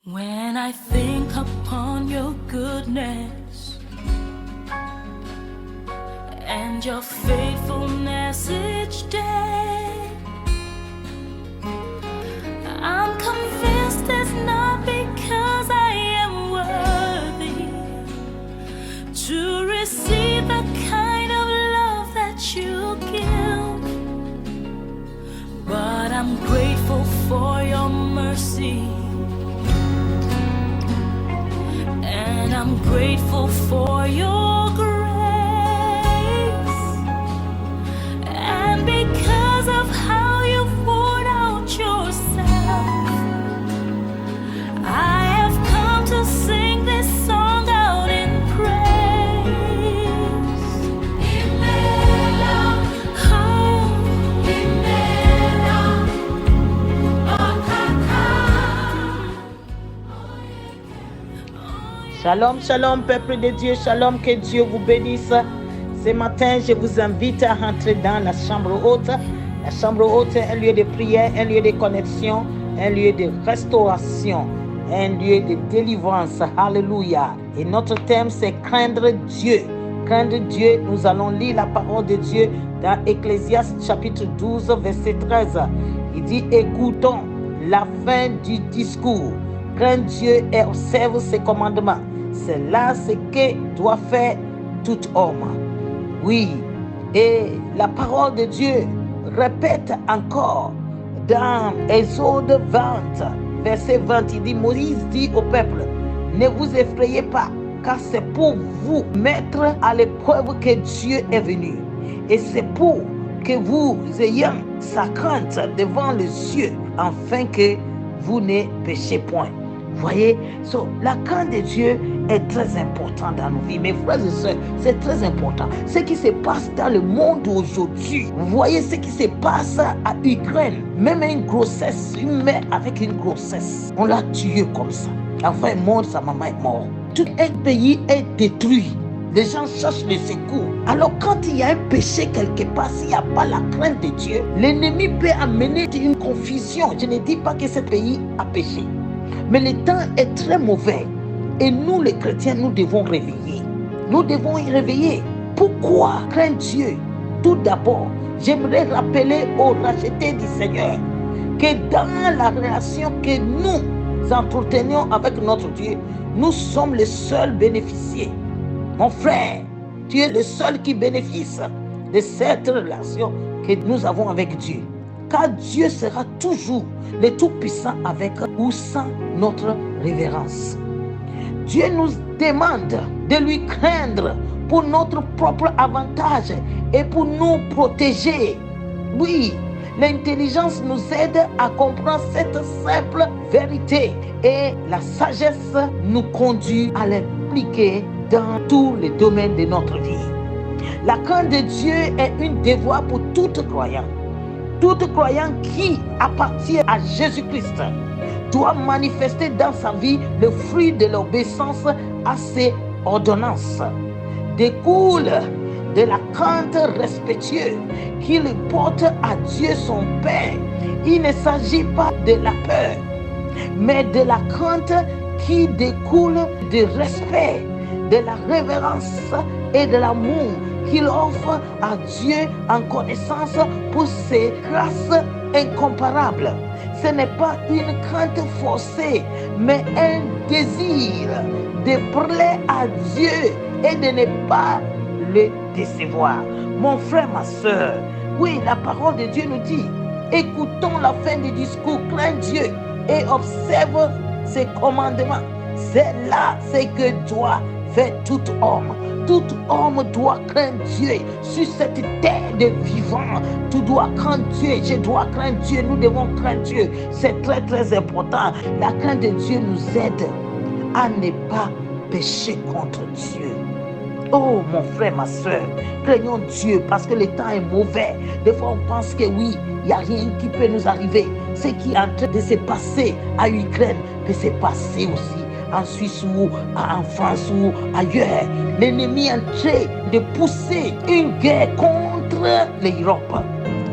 When I think upon your goodness and your faithfulness each day, I'm convinced it's not because I am worthy to receive the kind of love that you give, but I'm grateful for your mercy. And I'm grateful for your grace. And because of how you poured out yourself, I have come to sing this song out in praise. Imela, oh, Imela, Okaka. Shalom, shalom, peuple de Dieu, shalom, que Dieu vous bénisse. Ce matin, je vous invite à rentrer dans la chambre haute. La chambre haute est un lieu de prière, un lieu de connexion, un lieu de restauration, un lieu de délivrance. Alléluia. Et notre thème, c'est craindre Dieu. Craindre Dieu, nous allons lire la parole de Dieu dans Ecclésiaste chapitre 12, verset 13. Il dit, écoutons la fin du discours. Crains Dieu et observe ses commandements. C'est là ce que doit faire tout homme. Oui, et la parole de Dieu répète encore dans Exode 20, verset 20, il dit, Moïse dit au peuple, ne vous effrayez pas, car c'est pour vous mettre à l'épreuve que Dieu est venu. Et c'est pour que vous ayez sa crainte devant les cieux, afin que vous ne péchez point. Voyez, la crainte de Dieu est très importante dans nos vies. Mes frères et sœurs, c'est très important. Ce qui se passe dans le monde aujourd'hui, vous voyez ce qui se passe à Ukraine. Même une grossesse, une mère avec une grossesse, on l'a tuée comme ça. L'enfant est mort, sa maman est morte. Tout un pays est détruit. Les gens cherchent le secours. Alors quand il y a un péché quelque part, s'il n'y a pas la crainte de Dieu, l'ennemi peut amener une confusion. Je ne dis pas que ce pays a péché. Mais le temps est très mauvais. Et nous, les chrétiens, nous devons réveiller. Nous devons y réveiller. Pourquoi craindre Dieu? Tout d'abord, j'aimerais rappeler aux rachetés du Seigneur que dans la relation que nous entretenions avec notre Dieu, nous sommes les seuls bénéficiaires. Mon frère, tu es le seul qui bénéficie de cette relation que nous avons avec Dieu. Car Dieu sera toujours le Tout-Puissant avec ou sans notre révérence. Dieu nous demande de lui craindre pour notre propre avantage et pour nous protéger. Oui, l'intelligence nous aide à comprendre cette simple vérité et la sagesse nous conduit à l'appliquer dans tous les domaines de notre vie. La crainte de Dieu est un devoir pour tout croyant. Tout croyant qui appartient à Jésus-Christ doit manifester dans sa vie le fruit de l'obéissance à ses ordonnances. Découle de la crainte respectueuse qu'il porte à Dieu son Père. Il ne s'agit pas de la peur, mais de la crainte qui découle du respect, de la révérence et de l'amour qu'il offre à Dieu en connaissance pour ses grâces incomparables. Ce n'est pas une crainte forcée, mais un désir de plaire à Dieu et de ne pas le décevoir. Mon frère, ma soeur, oui, la parole de Dieu nous dit, écoutons la fin du discours, crains Dieu et observe ses commandements. C'est là ce que doit faire tout homme. Tout homme doit craindre Dieu. Sur cette terre de vivants, tu dois craindre Dieu. Je dois craindre Dieu. Nous devons craindre Dieu. C'est très très important. La crainte de Dieu nous aide à ne pas pécher contre Dieu. Oh mon frère, ma soeur, craignons Dieu parce que le temps est mauvais. Des fois on pense que oui, il n'y a rien qui peut nous arriver. Ce qui est en train de se passer à Ukraine peut se passer aussi en Suisse ou en France ou ailleurs. L'ennemi est en train de pousser une guerre contre l'Europe.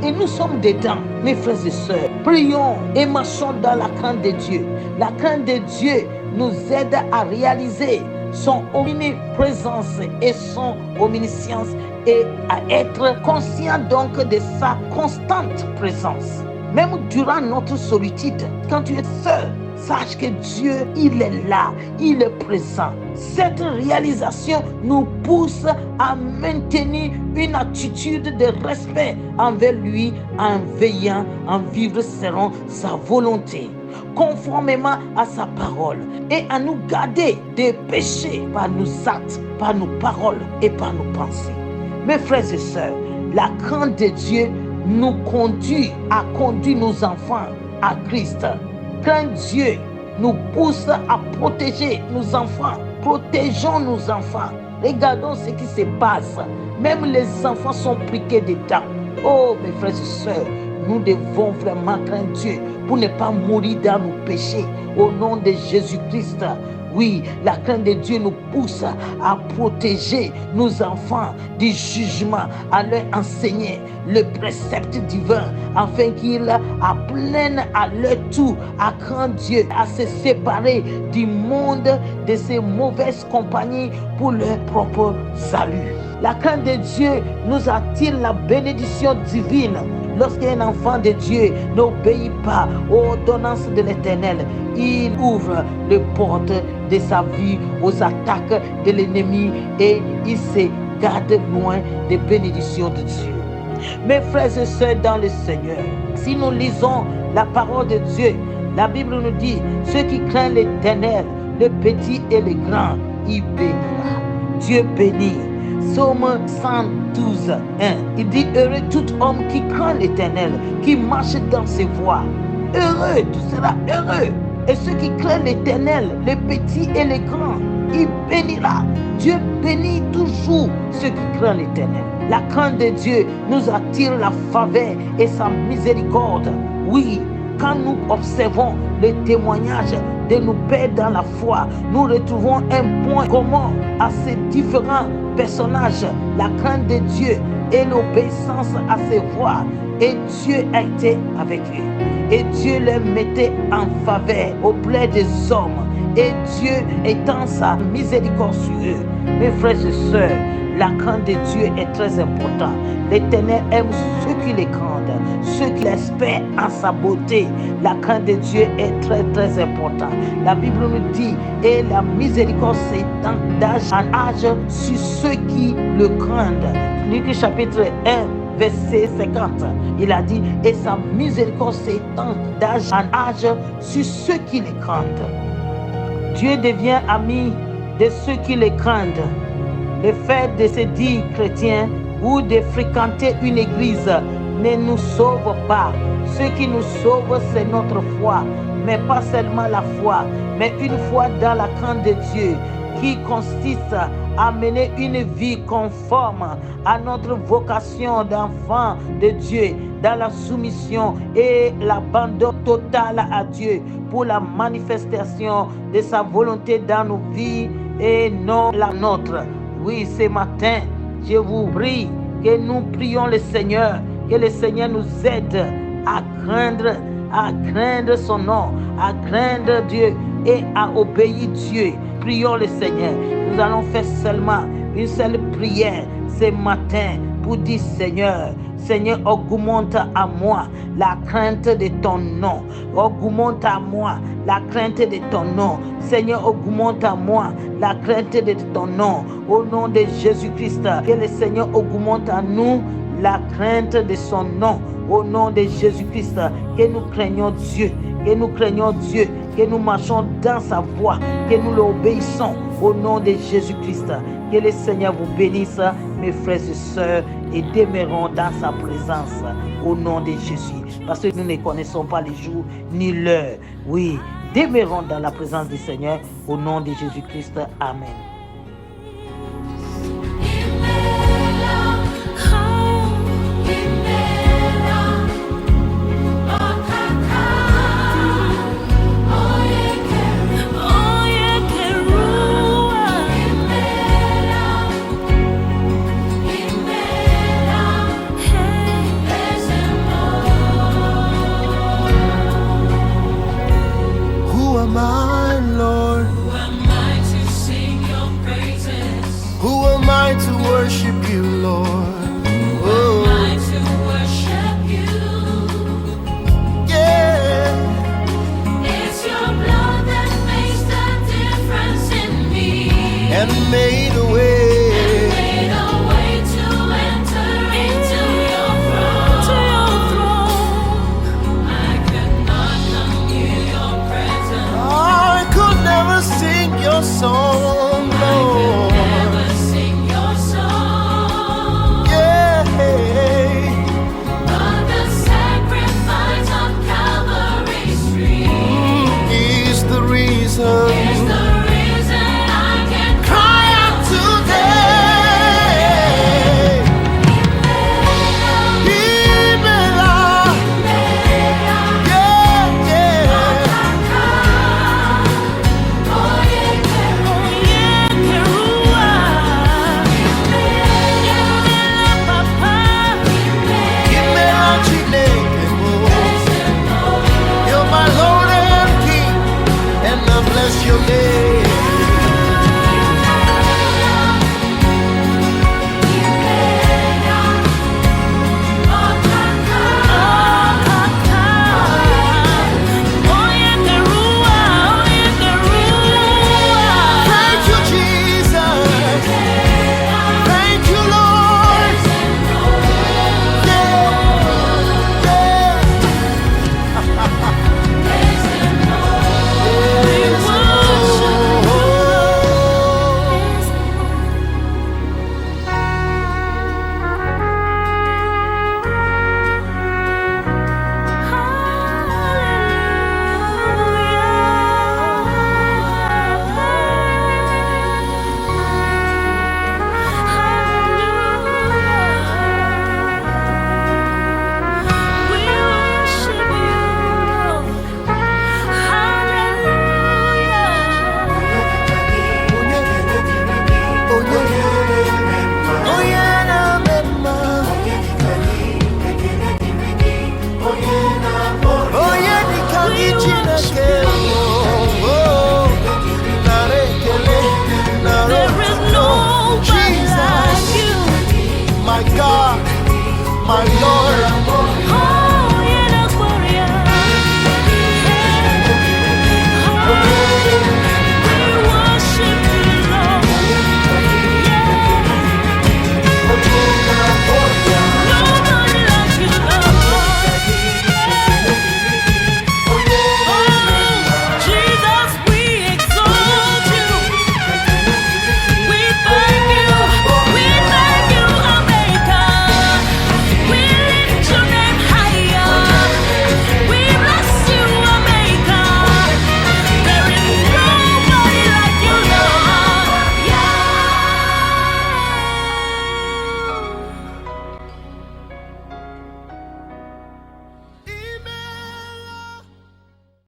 Et nous sommes dedans, mes frères et sœurs. Prions et marchons dans la crainte de Dieu. La crainte de Dieu nous aide à réaliser son omniprésence et son omniscience et à être conscient donc de sa constante présence. Même durant notre solitude, quand tu es seul, sache que Dieu, il est là, il est présent. Cette réalisation nous pousse à maintenir une attitude de respect envers lui en veillant, en vivre selon sa volonté, conformément à sa parole, et à nous garder des péchés par nos actes, par nos paroles et par nos pensées. Mes frères et sœurs, la crainte de Dieu nous conduit à conduire nos enfants à Christ. Crainte Dieu nous pousse à protéger nos enfants. Protégeons nos enfants. Regardons ce qui se passe. Même les enfants sont priqués dedans. Oh, mes frères et sœurs, nous devons vraiment craindre Dieu pour ne pas mourir dans nos péchés. Au nom de Jésus-Christ. Oui, la crainte de Dieu nous pousse à protéger nos enfants du jugement, à leur enseigner le précepte divin, afin qu'ils apprennent à leur tour à craindre Dieu, à se séparer du monde, de ces mauvaises compagnies pour leur propre salut. La crainte de Dieu nous attire la bénédiction divine. Lorsqu'un enfant de Dieu n'obéit pas aux ordonnances de l'Éternel, il ouvre les portes de sa vie aux attaques de l'ennemi et il se garde loin des bénédictions de Dieu. Mes frères et sœurs dans le Seigneur, si nous lisons la parole de Dieu, la Bible nous dit, ceux qui craignent l'Éternel, les petits et les grands, il bénira. Dieu bénit. Psaume 112, 1. Il dit, heureux tout homme qui craint l'Éternel, qui marche dans ses voies. Heureux, tu seras heureux. Et ceux qui craignent l'Éternel, les petits et les grands, il bénira. Dieu bénit toujours ceux qui craignent l'Éternel. La crainte de Dieu nous attire la faveur et sa miséricorde. Oui, quand nous observons les témoignages de nos pères dans la foi, nous retrouvons un point commun à ces différents personnages, la crainte de Dieu et l'obéissance à ses voix. Et Dieu a été avec eux. Et Dieu les mettait en faveur auprès des hommes. Et Dieu étend sa miséricorde sur eux. Mes frères et sœurs, la crainte de Dieu est très importante. L'Éternel aime ceux qui les craignent, ceux qui espèrent en sa beauté. La crainte de Dieu est très très importante. La Bible nous dit, et la miséricorde s'étend d'âge en âge sur ceux qui le craignent. Luc chapitre 1, verset 50. Il a dit, et sa miséricorde s'étend d'âge en âge sur ceux qui les craignent. Dieu devient ami de ceux qui les craignent. Le fait de se dire chrétien ou de fréquenter une église ne nous sauve pas. Ce qui nous sauve, c'est notre foi, mais pas seulement la foi, mais une foi dans la crainte de Dieu qui consiste à mener une vie conforme à notre vocation d'enfant de Dieu, dans la soumission et l'abandon total à Dieu pour la manifestation de sa volonté dans nos vies et non la nôtre. Oui, ce matin, je vous prie que nous prions le Seigneur, que le Seigneur nous aide à craindre son nom, à craindre Dieu et à obéir Dieu. Prions le Seigneur. Nous allons faire seulement une seule prière ce matin pour dire Seigneur, Seigneur, augmente à moi la crainte de ton nom. Augmente à moi la crainte de ton nom. Seigneur, augmente à moi la crainte de ton nom. Au nom de Jésus-Christ, que le Seigneur augmente à nous la crainte de son nom. Au nom de Jésus-Christ, que nous craignons Dieu, que nous craignons Dieu, que nous marchons dans sa voie, que nous l'obéissons au nom de Jésus-Christ. Que le Seigneur vous bénisse, mes frères et sœurs, et demeurons dans sa présence au nom de Jésus. Parce que nous ne connaissons pas les jours ni l'heure. Oui, demeurons dans la présence du Seigneur au nom de Jésus-Christ. Amen. worship you, Lord. Oh, Mine to worship you. yeah. It's your blood that makes the difference in me. And made a way. Made a way to enter into your throne. I could not come near your presence. I could never sing your song, Lord. Never sing your song. Yeah. But the sacrifice of Calvary's stream Is the reason. is the reason I can Cry out today. Himela. Yeah, yeah. Himela Chineke mo. You're my Lord and King, and I bless your name.